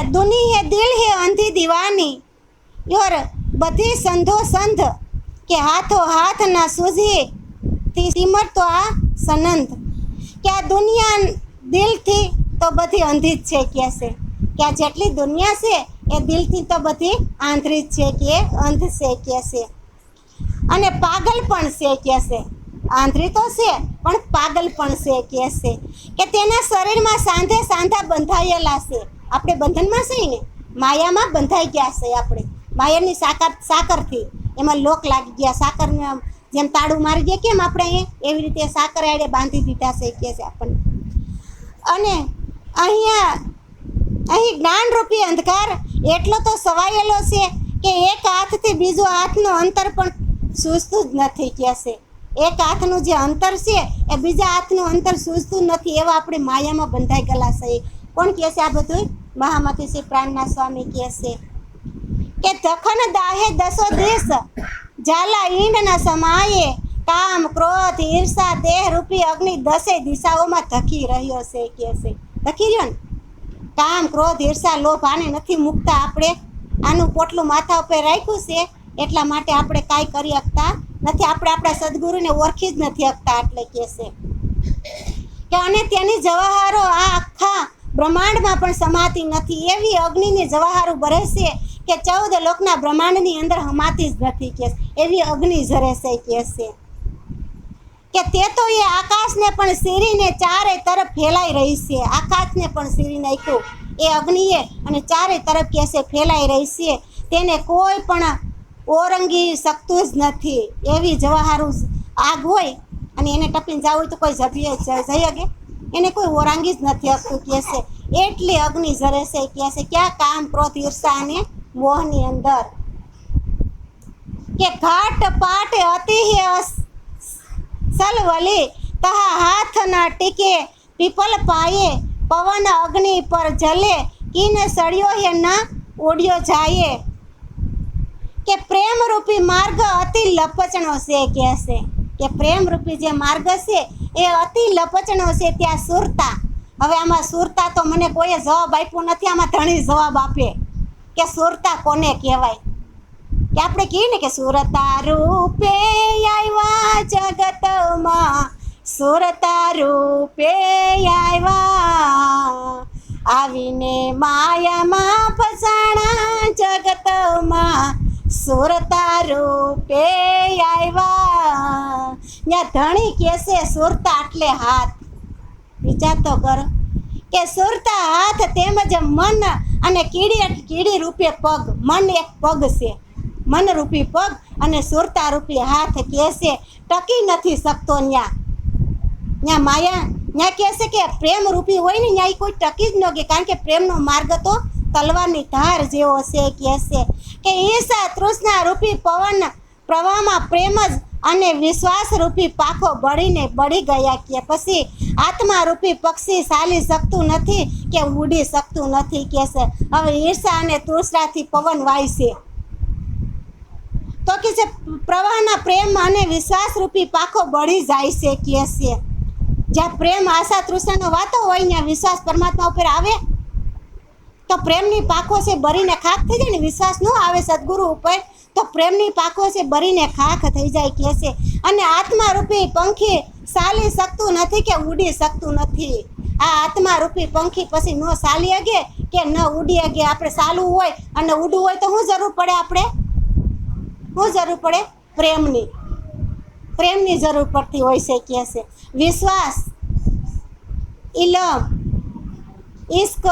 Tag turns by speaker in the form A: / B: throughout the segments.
A: दुनी है दिल है अंधी दीवानी योर बधी संधो संध के हाथों हाथ ना सूझे थी सिमर तो आ सनंद કે આ દુનિયા દિલથી તો બધી અંધી જ છે કે છે કે આ જેટલી દુનિયા છે એ દિલથી તો બધી આંધળી જ છે કે અંધ છે કે છે અને પાગલ પણ છે કે છે આંધળી તો છે પણ પાગલ પણ છે કે તેના શરીરમાં સાંધે સાંધા બંધાયેલા છે આપણે બંધનમાં છે ને માયામાં બંધાઈ ગયા છે આપણે માયાની સાકરથી એમાં લોક લાગી ગયા સાકરને જેમ તાળું મારી દે કેમ આપણે એવી રીતે સાકર આડે બાંધી દીધા છે કે છે આપણને અને અહીં જ્ઞાનરૂપી અંધકાર એટલો તો સવાયેલો છે કે એક હાથથી બીજો હાથનો અંતર પણ સૂઝતું જ નથી કે છે એક હાથનું જે અંતર છે એ બીજા હાથનું અંતર સૂઝતું નથી એવા આપણે માયામાં બંધાઈ ગયેલા છે કોણ કહે છે આ બધું મહામતી શ્રી પ્રાણના સ્વામી કહે છે કે દખન દાહે દસો દેશ ઝાલા ઈંડના સમાયે કામ ક્રોધ ઈર્ષા દેહ રૂપી અગ્નિ 10 દિશાઓમાં ધકી રહ્યો છે કે છે ધકી રહ્યો ને કામ ક્રોધ ઈર્ષા લોભ આને નથી મૂકતા આપણે આનું પોટલું માથા ઉપર રાખ્યું છે એટલા માટે આપણે કાંઈ કરી શકતા નથી આપણે આપણા સદગુરુને ઓળખી જ નથી શકતા એટલે કે છે કે અને તેની જવાહરો આ આખા બ્રહ્માંડમાં પણ સમાતી નથી એવી અગ્નિની જવાહરો ભરે છે કે 14 લોકના બ્રહ્માંડની અંદર હમાતી જ નથી કે એવી અગ્નિ ઝરે છે કે તે તો એ આકાશને પણ સીરીને ચારે તરફ ફેલાઈ રહી છે આકાશને પણ સીરી નાખ્યું એ અગ્નિએ અને ચારે તરફ કે છે ફેલાઈ રહી છે તેને કોઈ પણ ઓરંગી શકતું જ નથી એવી જવાહારું આગ હોય અને એને ટપીને જવું હોય તો કોઈ જઈ શકે એને કોઈ ઓરાંગી જ નથી શકતું કે છે એટલી અગ્નિ ઝરે છે કે છે ક્યાં કામ ક્રોધ ઈર્ષા અને મોહની અંદર કે ઘાટ પાટ અતિ સલવલી તહા હાથ ના ટીકે પીપલ પાયે પવન અગ્નિ પર જલે કીને સળિયો હે ના ઉડ્યો જાય કે પ્રેમ રૂપી માર્ગ અતિ લપચણો છે કે પ્રેમ રૂપી જે માર્ગ છે એ અતિ લપચણો છે ત્યાં સુરતા હવે આમાં સુરતા તો મને કોઈએ જવાબ આપ્યો નથી આમાં ધણી જવાબ આપે કે સુરતા કોને કહેવાય કે આપણે કહીએ ને કે સુરતા રૂપે આવ્યા જગતમાં સુરતા રૂપે આવ્યા આવીને માયામાં ફસાણા જગતમાં સુરતા રૂપે આવ્યા ત્યાં ધણી કહેશે સુરતા એટલે હાથ વિચાર તો કરો કે સુરતા હાથ તેમજ મન અને કીડી રૂપે પગ મન એક પગ છે મન રૂપી પગ અને સુરતા રૂપી હાથ કહેશે ટકી નથી શકતો ત્યાં માયા ત્યાં કહેશે કે પ્રેમ રૂપી હોય ને ત્યાં કોઈ ટકી જ ન ગઈ કારણ કે પ્રેમનો માર્ગ તો તલવારની ધાર જેવો છે કહેશે કે ઈર્ષા તૃષ્ણા રૂપી પવન પ્રવાહમાં પ્રેમ જ અને વિશ્વાસ રૂપી પાખો બળી ગયા કે પછી આત્મા રૂપી પક્ષી ચાલી શકતું નથી કે ઉડી શકતું નથી કે છે હવે ઈર્ષા અને તૃષ્ણાથી પવન વાય છે તો કે છે પ્રવાહના પ્રેમ અને વિશ્વાસ રૂપી પાખો બળી જાય છે કે છે જ્યાં પ્રેમ આશા તૃષ્ણાનો વાતો હોય ત્યાં વિશ્વાસ પરમાત્મા ઉપર આવે તો પ્રેમની પાખો છે બરીને ખાખ થઈ જાય ને વિશ્વાસ ન આવે સદગુરુ ઉપર તો પ્રેમની પાખો છે બરીને ખાખ થઈ જાય કે છે અને આત્મા રૂપી પંખી ચાલી શકતું નથી કે ઉડી શકતું નથી આ આત્મા રૂપી પંખી પછી ન ચાલી અગે કે ન ઉડી અગે આપણે ચાલવું હોય અને ઉડવું હોય તો શું જરૂર પડે આપણે શું જરૂર પડે પ્રેમની જરૂર પડતી હોય છે કે છે વિશ્વાસ ઇલમ ઇશ્ક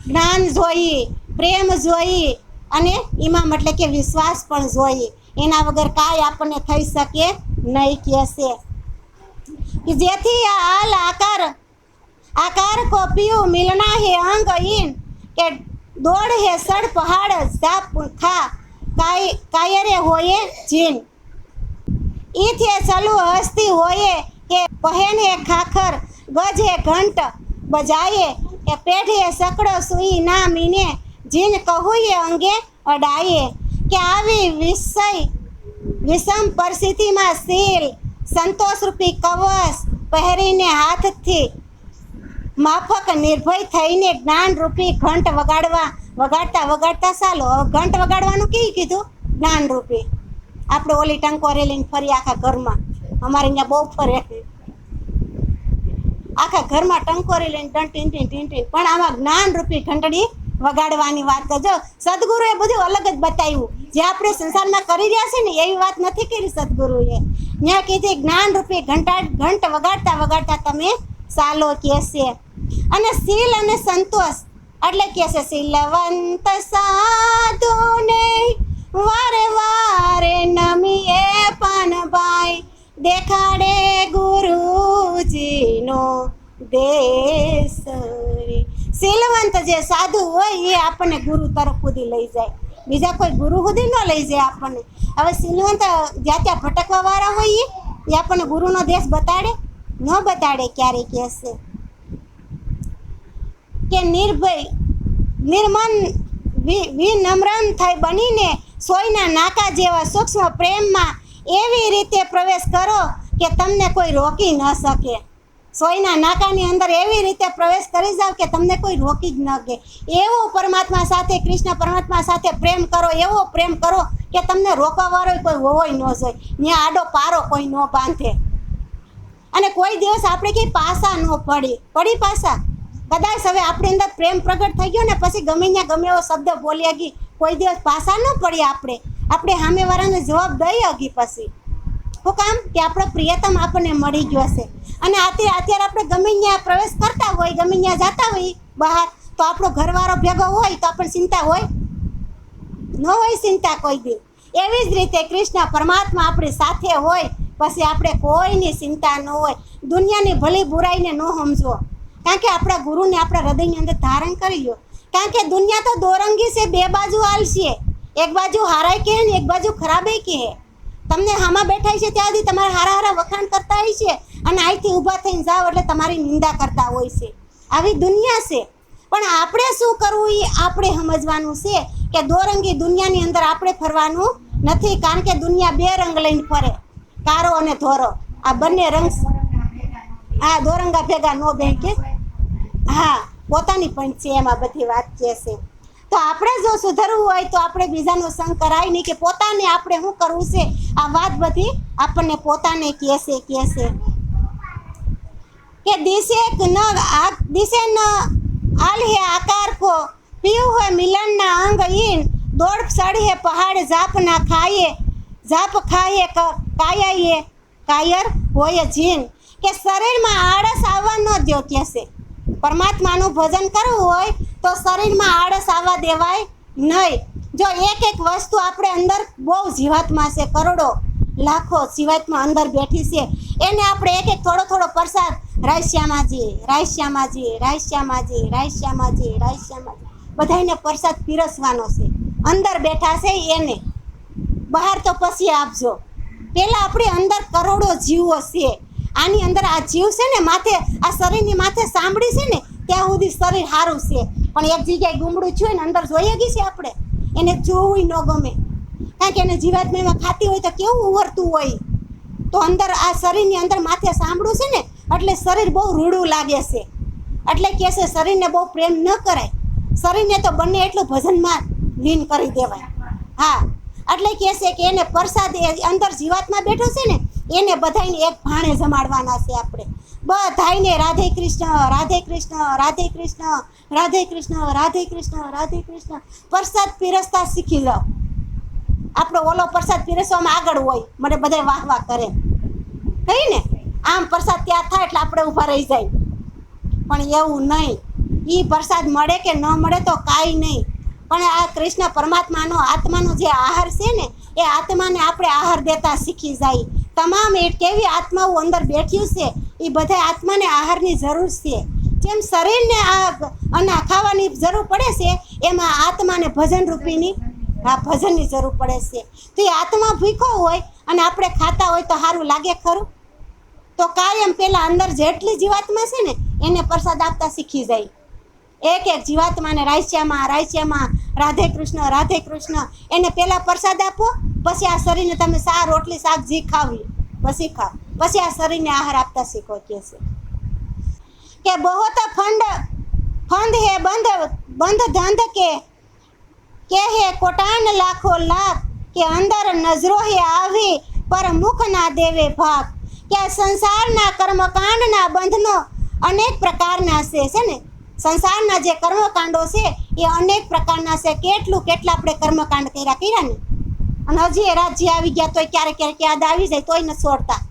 A: જ્ઞાન જોઈએ પ્રેમ જોઈએ અને ઇમામ એટલે કે વિશ્વાસ પણ જોઈએ એના વગર કાંઈ આપણને થઈ શકે નહીં કહેશે કે જેથી આ હાલ આકાર કો પીયું મિલના હે અંગ ઈન કે દોડ હે સડ પહાડ સાપ ખા કાયરે હોયે જીન ઈથે ચલુ હસ્તી હોયે કે પહેન હે ખાખર ગજ હે ઘંટ બજાયે કે પેઢે સકડો સુઈ ના મીને જીન કહોયે અંગે અડાયે કે આવી વિષમ પરિસ્થિતિમાં શીલ સંતોષ રૂપી કવચ પહેરીને હાથથી માફક નિર્ભય થઈને જ્ઞાનરૂપી ઘંટ વગાડતા ચાલો. હવે ઘંટ વગાડવાનું કેવી કીધું? જ્ઞાનરૂપી. આપણે ઓલી ટંકોરી લઈને ફરી આખા ઘરમાં, અમારે અહીંયા બહુ ફરે, આખા ઘરમાં ટંકોરી લઈને ટીન ટીન, પણ આમાં જ્ઞાનરૂપી ઘંટડી વગાડવાની વાત કરજો. સદગુરુએ બધું અલગ જ બતાવ્યું. જે આપણે સંસારમાં કરી રહ્યા છે ને એવી વાત નથી કરી સદગુરુએ. ત્યાં કીધી જ્ઞાનરૂપી ઘંટ વગાડતા તમે ચાલો કહેશે. અને શીલ અને સંતોષ એટલે કહેશે શીલવંત સાધુને વારે વારે નમીએ પાનભાઈ, દેખાડે ગુરુજીનો દેશ રે. શીલવંત જે સાધુ હોય એ આપણને ગુરુ તરફ સુધી લઈ જાય, બીજા કોઈ ગુરુ સુધી ન લઈ જાય આપણને. હવે શીલવંત જ્યાં ત્યાં ભટકવા વાળા હોય એ આપણને ગુરુનો દેશ બતાડે? ન બતાડે. ક્યારે કહેશે કે નિર્ભય નિર્મન વિનમ્રન થઈ બનીને સોયના નાકા જેવા સૂક્ષ્મ પ્રેમમાં એવી રીતે પ્રવેશ કરો કે તમને કોઈ રોકી ન શકે. સોયના નાકાની અંદર એવી રીતે પ્રવેશ કરી જાવ કે તમને કોઈ રોકી જ ન શકે. એવો પરમાત્મા સાથે, કૃષ્ણ પરમાત્મા સાથે પ્રેમ કરો, એવો પ્રેમ કરો કે તમને રોકવા વાળો કોઈ હોવો ન જોઈએ. ત્યાં આડો પારો કોઈ ન બાંધે. અને કોઈ દિવસ આપણે કંઈ પાસા ન પડી પાસા. કદાચ હવે આપણી અંદર પ્રેમ પ્રગટ થઈ ગયો ને પછી ગમે એવો શબ્દ બોલી ગઈ, કોઈ દિવસ પાસા ન પડી. આપણે સામેવાળાને જવાબ દઈ હગી પછી. શું કામ? કે આપણો પ્રિયતમ આપણને મળી ગયો છે. અને અત્યારે આપણે ગમે ત્યાં પ્રવેશ કરતા હોય, ગમે ત્યાં જતા હોય બહાર, તો આપણો ઘરવાળો ભેગો હોય તો આપણે ચિંતા હોય? ન હોય ચિંતા કોઈ દી. એવી જ રીતે કૃષ્ણ પરમાત્મા આપણી સાથે હોય પછી આપણે કોઈની ચિંતા ન હોય. દુનિયાની ભલી બુરાઈને ન સમજો, કારણ કે આપણા ગુરુને આપણા હૃદયની અંદર ધારણ કરી લો. કારણ કે દુનિયા તો દોરંગી છે, બે બાજુ હાલશે. એક બાજુ હારાય કહે ને એક બાજુ ખરાબે કહે. તમને હામાં બેઠા છે ત્યાં સુધી તમારા હારા વખાણ કરતા હોય છે, અને અહીંથી ઊભા થઈને જાઓ એટલે તમારી નિંદા કરતા હોય છે. આવી દુનિયા છે. પણ આપણે શું કરવું એ આપણે સમજવાનું છે કે દોરંગી દુનિયાની અંદર આપણે ફરવાનું નથી. કારણ કે દુનિયા બે રંગ લઈને ફરે, કારો અને ધોરો. આ બંને રંગ, હા, દોરંગા ભેગા નો બેન કે, હા, પોતાની પણ છે એમાં બધી વાત કે છે. તો આપણે જો સુધરવું હોય તો આપણે બીજાનો સંગ કરાય નહીં, કે પોતાને આપણે શું કરવું છે આ વાત બધી આપણને પોતાને કહેશે કે દિશે ન આલ્હે આકાર કો પીવું હોય મિલનના અંગ ઈન દોડ સડી હે પહાડ જાપ ખાયે કાયર હોય જીન. કે શરીરમાં આળસ આવવા ન દો કહેશે. પરમાત્માનું ભજન કરવું હોય તો શરીરમાં આળસ આવવા દેવાય નહીં. જો એક વસ્તુ આપણે અંદર બહુ જીવાત્મા છે, કરોડો લાખો જીવાત્મા અંદર બેઠી છે, એને આપણે એક થોડો પ્રસાદ રાયશ્યામાજી બધાને પ્રસાદ પીરસવાનો છે. અંદર બેઠા છે એને, બહાર તો પછી આપજો. પહેલાં આપણી અંદર કરોડો જીવો છે. આની અંદર આ જીવ છે ને માથે, આ શરીરની માથે સાંભળી છે ને ત્યાં સુધી શરીર સારું છે, પણ એક જગ્યાએ ગુમડું છું ને અંદર જોઈએ ગઈ છે આપણે, એને જોવું ન ગમે. કારણ કે એને જીવાત્મામાં ખાતી હોય તો કેવું ઉવરતું હોય. તો અંદર આ શરીરની અંદર માથે સાંભળું છે ને એટલે શરીર બહુ રૂડું લાગે છે. એટલે કહે છે શરીરને બહુ પ્રેમ ન કરાય, શરીરને તો બંને એટલું ભજનમાં લીન કરી દેવાય. હા, એટલે કહે છે કે એને પ્રસાદ અંદર જીવાત્મા બેઠો છે ને એને બધાને એક ભાણે જમાડવાના છે. આપણે બધાને રાધે કૃષ્ણ પ્રસાદ પીરસતા શીખી જાઓ. આપણો ઓલો પ્રસાદ પીરસવામાં આગળ હોય, મને બધા વાહ કરે કઈ ને, આમ પ્રસાદ ત્યાં થાય એટલે આપણે ઊભા રહી જાય. પણ એવું નહીં. એ પ્રસાદ મળે કે ન મળે તો કાંઈ નહીં, પણ આ કૃષ્ણ પરમાત્માનો આત્માનો જે આહાર છે ને એ આત્માને આપણે આહાર દેતા શીખી જાય. તમામ કેવી આત્માઓ અંદર બેઠ્યું છે એ બધા આત્માને આહારની જરૂર છે. જેમ શરીરને આ ખાવાની જરૂર પડે છે, એમાં આત્માને ભજનની જરૂર પડે છે. તો એ આત્મા ભૂખ્યો હોય અને આપણે ખાતા હોય તો સારું લાગે ખરું? તો કાયમ પહેલાં અંદર જેટલી જીવાત્મા છે ને એને પ્રસાદ આપતા શીખી જાય. એક જીવાત્માને રાયશ્યામાં રાધે કૃષ્ણ એને પહેલાં પ્રસાદ આપો, પછી આ શરીરને તમે રોટલી શાક જે ખાવી પછી ખાઓ, પછી આ શરીરને આહાર આપતા શીખો. કે કે બહોત ફંદ હે બંધ ધંધ કે હે કોટાન લાખો લાખ કે અંદર નજરો હે આવી પર મુખ ના દેવે ભાગ કે સંસારના કર્મકાંડના બંધનો અનેક પ્રકારના છે ને સંસારના જે કર્મકાંડો છે એ અનેક પ્રકારના છે. કેટલા આપણે કર્મકાંડ કર્યા ને અને હજી એ રાજ્ય આવી ગયા તોય ક્યારેક યાદ આવી જાય તોય નથી છોડતા.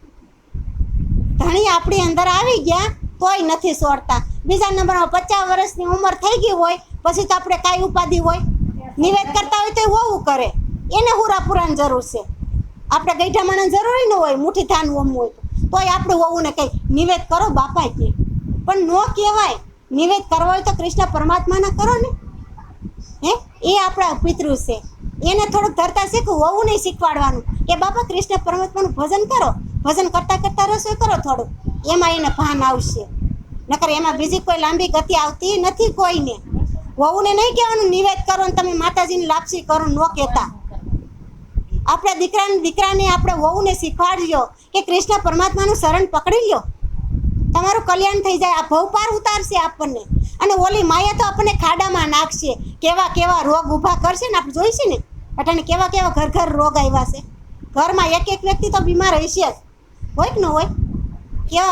A: ધણી આપણી અંદર આવી ગયા તોય નથી છોડતા. બીજા નંબરમાં 50 વર્ષની ઉંમર થઈ ગઈ હોય પછી તો આપણે કાંઈ ઉપાધિ હોય, નિવેદ કરતા હોય તો હોવું કરે, એને હુરાપુરાની જરૂર છે. આપણે ગઈઠા માણસ જરૂરી ન હોય, મુઠ્ઠી થાન ઓમ હોય તોય આપણે હોવું ને કંઈ નિવેદ કરો બાપા કે, પણ ન કહેવાય. નિવેદ કરવો હોય તો કૃષ્ણ પરમાત્માના કરો ને, હે એ આપણા પિતૃ છે. એને થોડુંક ધરતા શીખવું, હોવું નહીં શીખવાડવાનું કે બાપા કૃષ્ણ પરમાત્માનું ભજન કરો, ભજન કરતાં રસોઈ કરો થોડુંક, એમાં એને ભાન આવશે. નકર એમાં બીજી કોઈ લાંબી ગતિ આવતી નથી કોઈને. વહુને નહીં કહેવાનું નિવેદ કરો ને તમે માતાજીની લાપસી કરો, ન કહેતા. આપણા દીકરાને આપણે વહુને શીખવાડજો કે કૃષ્ણ પરમાત્માનું શરણ પકડી લ્યો, તમારું કલ્યાણ થઈ જાય. આ ભવ પાર ઉતારશે આપણને. અને ઓલી માયા તો આપણને ખાડામાં નાખશે, કેવા રોગ ઊભા કરશે ને આપણે જોઈશે ને અટાણે કેવા ઘર રોગ આવ્યા છે. ઘરમાં એક વ્યક્તિ તો બીમાર હશે જ, હોય કે ન હોય,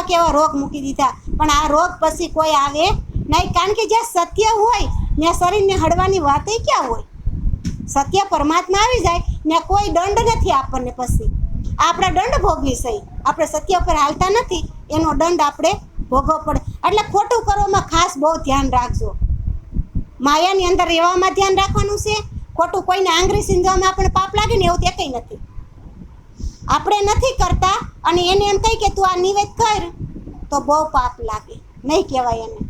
A: કેવા રોગ મૂકી દીધા. પણ આ રોગ પછી કોઈ આવે નહીં, કારણ કે જ્યાં સત્ય હોય ત્યાં શરીરને હળવાની વાત ક્યાં હોય. સત્ય પરમાત્મા આવી જાય ત્યાં કોઈ દંડ નથી આપણને. પછી આપણા દંડ ભોગવી છે, આપણે સત્ય પર હાલતા નથી એનો દંડ આપણે ભોગવવો પડે. એટલે ખોટું કરવામાં ખાસ બહુ ધ્યાન રાખજો. માયાની અંદર રહેવામાં ધ્યાન રાખવાનું છે. ખોટું કોઈને આંગળી સીંધવામાં આપણે પાપ લાગે ને એવું તે કંઈ નથી. આપણે નથી કરતા અને એને એમ કહી કે તું આ નિવેદ કર તો બહુ પાપ લાગે, નહીં કહેવાય એને.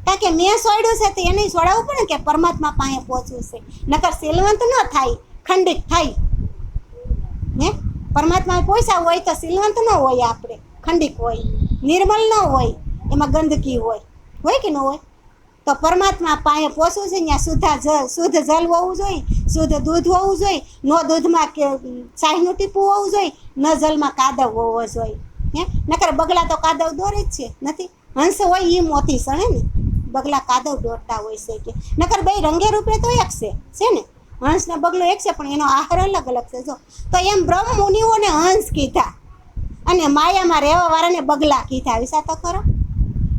A: કારણ કે મેં છોડ્યું છે તો એને છોડાવવું પડે કે પરમાત્મા પાસે પહોંચવું છે. નકર સિલવંત ન થાય, ખંડિત થાય. હે પરમાત્મા પહોંચ્યા હોય તો સિલવંત ન હોય, આપણે ખંડિત હોય, નિર્મલ ન હોય, એમાં ગંદકી હોય કે ન હોય. તો પરમાત્મા પાસે પહોંચવું છે ત્યાં શુદ્ધ જલ હોવું જોઈએ, શુદ્ધ દૂધ હોવું જોઈએ, ન દૂધમાં કે શાહીનું ટીપું હોવું જોઈએ, ન જલમાં કાદવ હોવો જોઈએ. હે નકર બગલા તો કાદવ દોરે જ છે, નથી. હંસ હોય એ મોતી સણે ને, બગલા કાદવ દોરતા હોય છે કે. નકર બે રંગે રૂપે તો એક છે ને, હંસ ને બગલો એક છે પણ એનો આહાર અલગ છે. જો તો એમ બ્રહ્મ મુનિઓને હંસ કીધા અને માયામાં રહેવા વાળાને બગલા કીધા. વિચાર તો ખરો,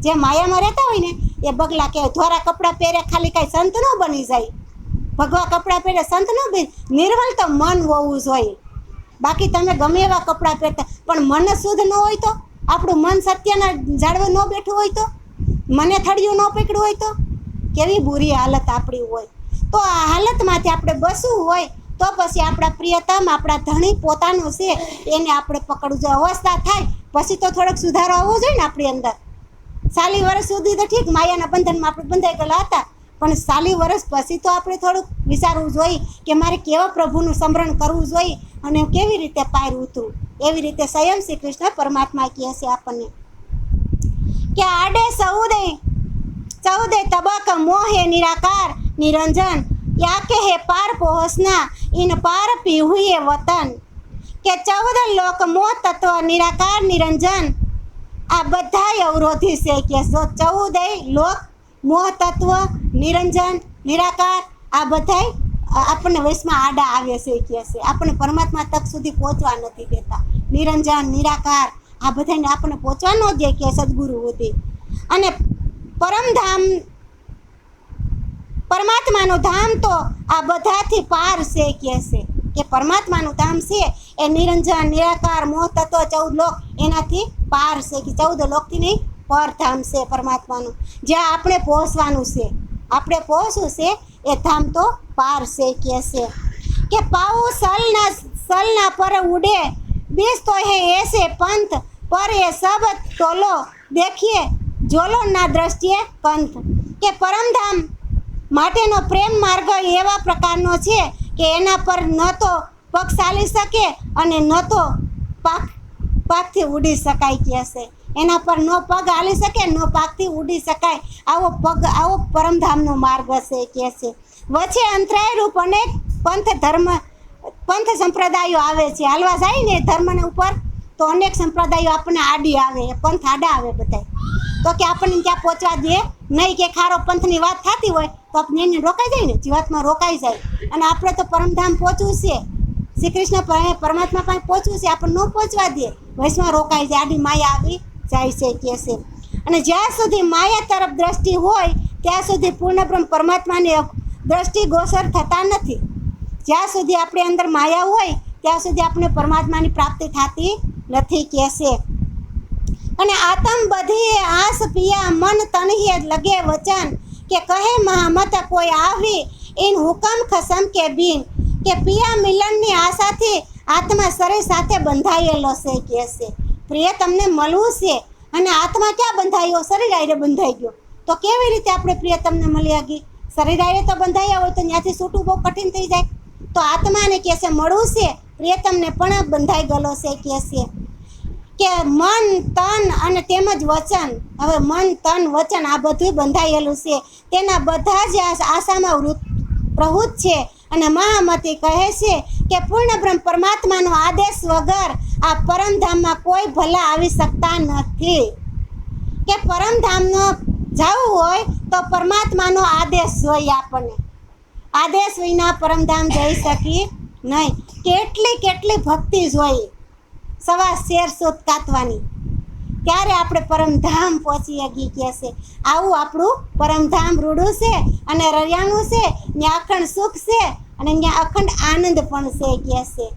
A: જે માયામાં રહેતા હોય ને એ બગલા કહેવાય. ધોરા કપડાં પહેરે ખાલી કાંઈ સંત ન બની જાય, ભગવા કપડાં પહેરે સંત ન બની. નિર્મલ તો મન હોવું જોઈએ. બાકી તમે ગમે એવા કપડાં પહેરતા પણ મન શુદ્ધ ન હોય તો, આપણું મન સત્યના જાળવે ન બેઠું હોય તો, મને થળિયું ન પકડ્યું હોય તો કેવી બુરી હાલત આપણી હોય. તો આ હાલતમાંથી આપણે બસવું હોય તો પછી આપણા પ્રિયતમ, આપણા ધણી પોતાનું છે એને આપણે પકડવું જોઈએ. અવસ્થા થાય પછી તો થોડોક સુધારો આવવો જોઈએ ને આપણી અંદર. 40 વર્ષ સુધી તો ઠીક માયાના બંધનમાં આપણે બંધાઈ ગયેલા હતા, પણ 40 વર્ષ પછી તો આપણે થોડુંક વિચારવું જોઈએ કે મારે કેવા પ્રભુનું સ્મરણ કરવું જોઈએ અને કેવી રીતે પાર ઉતરવું. એવી રીતે સ્વયં શ્રી કૃષ્ણ પરમાત્મા કહે છે આપણને કે આડે ચૌદે તબક મોહે નિરાકાર નિરંજન યા કે હે પાર પહોંચના ઇન પાર પી હુએ વતન. કે 14 લોક મોહ તત્વ નિરાકાર નિરંજન આ બધા અવરોધી છે કે જો 14 લોક મોહ તત્વ નિરંજન નિરાકાર આ બધા આપણને વૈશમાં આડા આવે છે કે છે. આપણને પરમાત્મા તક સુધી પહોંચવા નથી દેતા. નિરંજન નિરાકાર આ બધાને આપણને પહોંચવા ન દે કે સદગુરુ સુધી. અને પરમધામ પરમાત્માનું ધામ તો આ બધાથી પાર છે કે પરમાત્માનું ધામ છે એ નિરંજન નિરાકાર મોહ તત્વ 14 લોક એનાથી પાર છે કે 14 લોકથી નહીં પર ધામ છે પરમાત્માનું, જ્યાં આપણે પહોંચવાનું છે. આપણે પહોંચવું છે એ ધામ તો પાર છે કે પાઉ સલના પર ઉડે બીસ તો હે એસે પંથ પર એ સબ તોલો દેખીએ જોલો ના દ્રષ્ટિએ કંથ. કે પરમધામ માટેનો પ્રેમ માર્ગ એવા પ્રકારનો છે કે એના પર ન તો પગ ચાલી શકે અને ન તો પાકથી ઉડી શકાય કે છે. એના પર નો પગ હાલી શકે, નો પાકથી ઉડી શકાય આવો પરમધામનો માર્ગ હશે કે છે. વચ્ચે અંતરાય રૂપ અનેક પંથ સંપ્રદાયો આવે છે. હાલવા જાય ને ધર્મને ઉપર તો અનેક સંપ્રદાયો આપણને આડી આવે, પંથ આડા આવે બધા, તો કે આપણને ત્યાં પહોંચવા દે નહીં, કે ખારો પંથની વાત થતી હોય તો આપણે એને રોકાઈ જાય ને, જીવાતમાં રોકાઈ જાય. અને આપણે તો પરમધામ પહોંચવું છે, શ્રી કૃષ્ણ પરમાત્મા પાસે પહોંચવું છે, આપણને ન પહોંચવા દે, વૈષ્ણવ રોકાઈ જાય, આડી માયા આવી જાય છે કે છે. અને જ્યાં સુધી માયા તરફ દ્રષ્ટિ હોય ત્યાં સુધી પૂર્ણ બ્રહ્મ પરમાત્માની દ્રષ્ટિ ગોચર થતા નથી. જ્યાં સુધી આપણી અંદર માયા હોય ત્યાં સુધી આપણે પરમાત્માની પ્રાપ્તિ થતી નથી કે છે. અને આતમ બધી આસ પિયા મન તનહે લગે વચન, કે કહે મહામત કોઈ આવી ઇન હુકમ ખસમ કે બીન, કે પિયા મિલનની આશાથી આત્મા શરીર સાથે બંધાયેલો છે કે છે. પ્રિય તમને મળવું છે અને આત્મા ક્યાં બંધાયો? શરીર આરે બંધાઈ ગયો. તો કેવી રીતે આપણે પ્રિય તમને મળી આગી? શરીર આરે તો બંધાયા હોય તો ત્યાંથી છૂટવું બહુ કઠિન થઈ જાય. તો આત્માને કહે છે મળવું છે, પ્રિય તમને પણ બંધાઈ ગયેલો છે કે છે. કે મન તન અને તેમજ વચન, હવે મન તન વચન આ બધું બંધાયેલું છે, તેના બધા જ આશામાં પ્રવૃત્ત છે. અને મહામતી કહે છે કે પૂર્ણ બ્રહ્મ પરમાત્માનો આદેશ વગર આ પરમધામમાં કોઈ ભલા આવી શકતા નથી. કે પરમધામનો જવું હોય તો પરમાત્માનો આદેશ જોઈએ આપણને, આદેશ વિના પરમધામ જઈ શકી નહીં. કેટલી ભક્તિ જોઈએ, સવા શેર શોધ કાતવાની, ત્યારે આપણે પરમધામ પહોંચી ગઈ કે છે. આવું આપણું પરમધામ રૂડું છે અને રળિયાણું છે, ત્યાં અખંડ સુખ છે અને ત્યાં અખંડ આનંદ પણ છે કે છે.